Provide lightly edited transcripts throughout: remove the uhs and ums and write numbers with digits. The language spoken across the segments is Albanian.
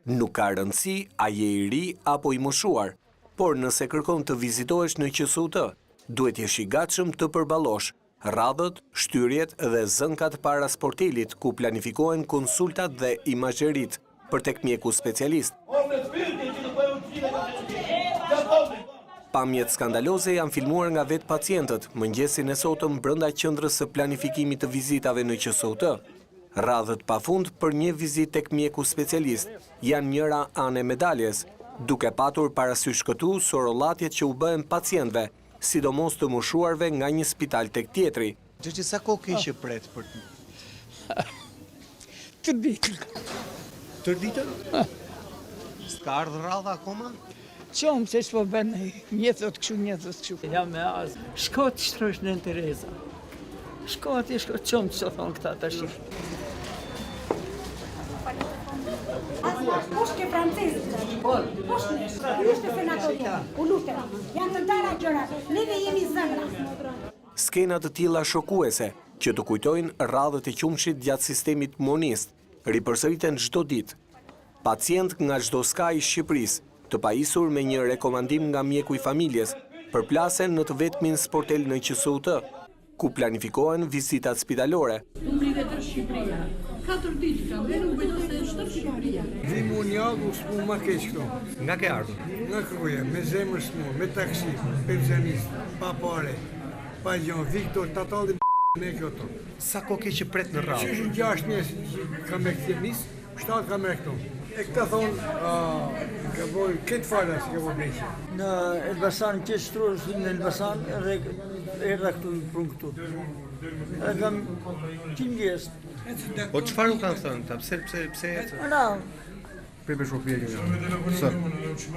Nuk ka rëndësi a je i ri apo i moshuar, por nëse kërkon të vizitohesh në QSUT, duhet jesh i gatshëm të përballosh radhët, shtyrjet dhe zënkat para sportelit ku planifikohen konsultat dhe imazherit për tek mjeku specialist. Pamjet skandaloze janë filmuar nga vetë pacientët mëngjesin e sotëm brenda qendrës së planifikimit të vizitave në QSUT. Radhët pafund për një vizitë tek mjeku specialist janë njëra anë e medaljes, duke patur parasysh këtu sorollatjet që u bëhen pacientëve, sidomos të moshuarve nga një spital tek tjetri. Gjëqi, sa kohë kishe pret për të? Të ditën. Tër ditën? S'ka ardhur radha akoma? Qomë se shpo bënë njëthët këshu, njëthët këshu. Jam me azë. Shko të shtrosh në Tereza. Shko ati, shko qomë që thonë këta të shifë. Pushke francezë, pushke senatorja, u lutem, janë të ndara gjëra, neve jemi zëndra. Skena të tilla shokuese që të kujtojnë radhët e qumshit gjatë sistemit monist, ripërsëriten çdo ditë. Pacient nga çdo skaj i Shqipërisë, të pajisur me një rekomandim nga mjeku i familjes, përplasen në të vetmin sportel në QSUT, ku planifikohen vizitat spitalore. Shqipëria. 4 ditë kam, dhe nuk bëjdo se është Shqipëria. Vimu një adu s'mu ma keq këto. Nga ke ardhur? Nga Kruja, me zemër s'mu, me taksi, pensionist, pa pare, pa gjon, Viktor, tatalli me këto. Sa kohë ke që pret në radhë? Qështë 6 mjesë kam e këtë nis, 7 kam e këto. E këta thonë, ka boj, këtë fara si ka boj breqë. Në Elbasan, që shtrurës në Elbasan, erdha këtu në prunë këtu. E kam 100 vjesë. Po çfarë u kanë thënë ta? Pse ecën? Na, Pripe shofje kjo. Së,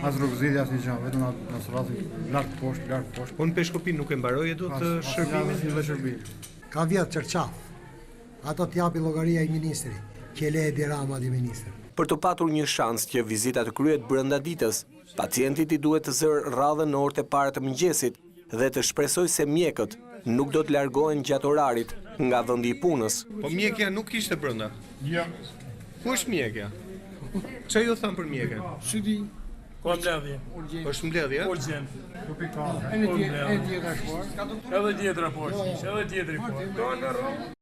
as rrugëzidhja, as një gjë, vetëm në sërratin, lartë poshtë. Po në Peshkopin nuk e mbaroi do të shërbimin? Ka vjetë qërqaf, ato t'japi llogaria i ministri, që le Edi Rama di ministri. Për të patur një shans që vizita të kryhet brenda ditës, pacientit i duhet të zërë radhën në orët e para të mëngjesit dhe të shpresojë se mjekët nuk do të largohen gjatë orarit nga vendi i punës. Po mjekja nuk ishte brenda. Ja. Ku është mjekja? Çfarë ju thanë për mjekën? Si di? Ko mbledhje? Është mbledhje? Urgjent. E një tjetër shkuar. Edhe tjetra poshtë, edhe tjetri poshtë.